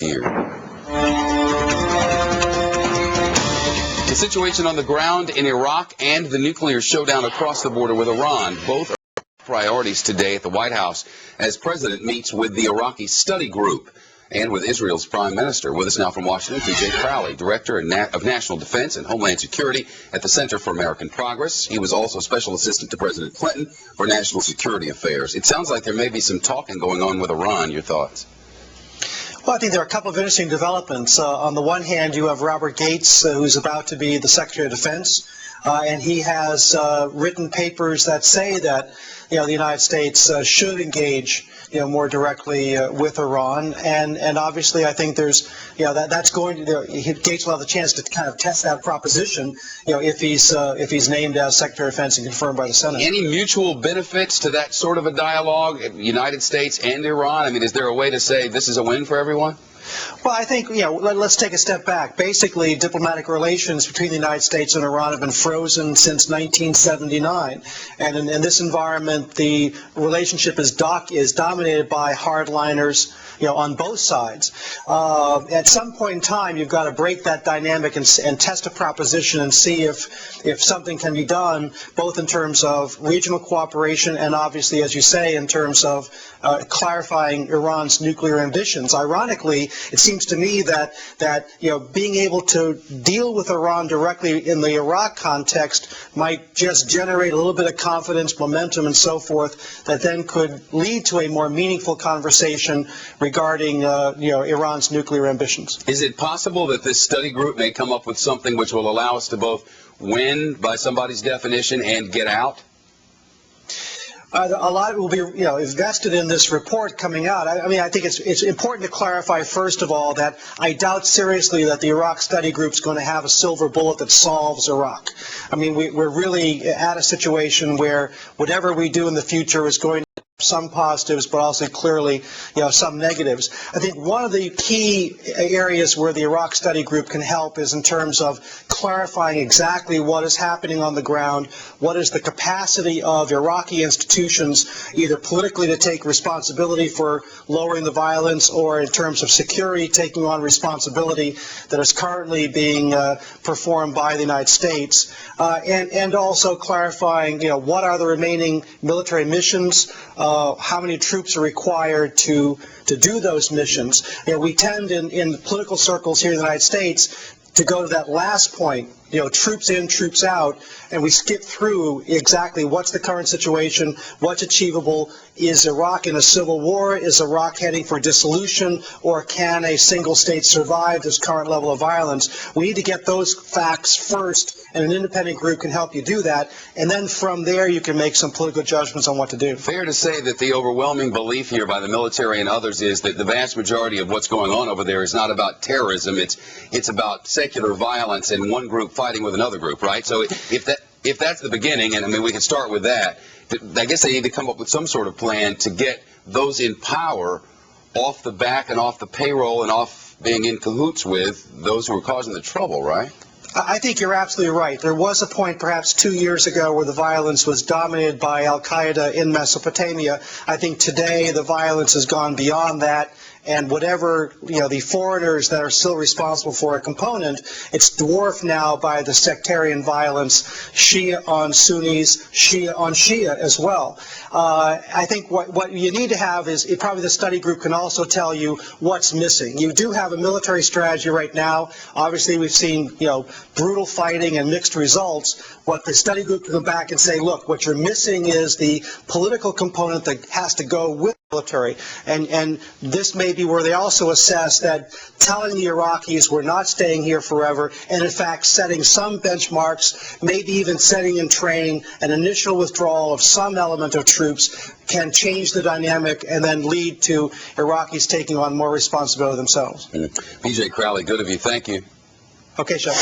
year. The situation on the ground in Iraq and the nuclear showdown across the border with Iran, both are priorities today at the White House as President meets with the Iraqi study group and with Israel's Prime Minister. With us now from Washington, PJ Crowley, Director of National Defense and Homeland Security at the Center for American Progress. He was also Special Assistant to President Clinton for National Security Affairs. It sounds like there may be some talking going on with Iran. Your thoughts? Well, I think there are a couple of interesting developments. On the one hand, you have Robert Gates, who's about to be the Secretary of Defense, and he has written papers that say that the United States should engage more directly with Iran, and obviously I think there's that's going to Gates will have the chance to kind of test that proposition if he's named as Secretary of Defense and confirmed by the Senate. Any mutual benefits to that sort of a dialogue, United States and Iran? I mean, is there a way to say this is a win for everyone? Well, I think, let's take a step back. Basically, diplomatic relations between the United States and Iran have been frozen since 1979. And in this environment, the relationship is dominated by hardliners, on both sides. At some point in time, you've got to break that dynamic and test a proposition and see if something can be done, both in terms of regional cooperation and obviously, as you say, in terms of clarifying Iran's nuclear ambitions. Ironically, it seems to me that being able to deal with Iran directly in the Iraq context might just generate a little bit of confidence, momentum, and so forth that then could lead to a more meaningful conversation regarding Iran's nuclear ambitions. Is it possible that this study group may come up with something which will allow us to both win by somebody's definition and get out? A lot will be, invested in this report coming out. I think it's important to clarify, first of all, that I doubt seriously that the Iraq study group is going to have a silver bullet that solves Iraq. I mean, we're really at a situation where whatever we do in the future is going to have some positives, but also clearly, some negatives. I think one of the key areas where the Iraq study group can help is in terms of clarifying exactly what is happening on the ground, what is the capacity of Iraqi institutions, either politically to take responsibility for lowering the violence or in terms of security taking on responsibility that is currently being performed by the United States, and also clarifying, what are the remaining military missions, how many troops are required to do those missions. We tend in political circles here in the United States to go to that last point, troops in, troops out, and we skip through exactly what's the current situation, what's achievable. Is Iraq in a civil war? Is Iraq heading for dissolution? Or can a single state survive this current level of violence? We need to get those facts first, and an independent group can help you do that. And then from there, you can make some political judgments on what to do. Fair to say that the overwhelming belief here by the military and others is that the vast majority of what's going on over there is not about terrorism. It's about secular violence and one group fighting with another group, right? So if that's the beginning, and I mean we can start with that, I guess they need to come up with some sort of plan to get those in power off the back and off the payroll and off being in cahoots with those who are causing the trouble, right? I think you're absolutely right. There was a point perhaps 2 years ago where the violence was dominated by al-Qaeda in Mesopotamia. I think today the violence has gone beyond that. And whatever, the foreigners that are still responsible for a component, it's dwarfed now by the sectarian violence, Shia on Sunnis, Shia on Shia as well. I think what you need to have is probably the study group can also tell you what's missing. You do have a military strategy right now. Obviously, we've seen, brutal fighting and mixed results. What the study group can come back and say, look, what you're missing is the political component that has to go with military, and this may be where they also assess that telling the Iraqis we're not staying here forever, and in fact setting some benchmarks, maybe even setting in training an initial withdrawal of some element of troops can change the dynamic and then lead to Iraqis taking on more responsibility themselves. PJ Crowley, good of you. Thank you. Okay, Shepard.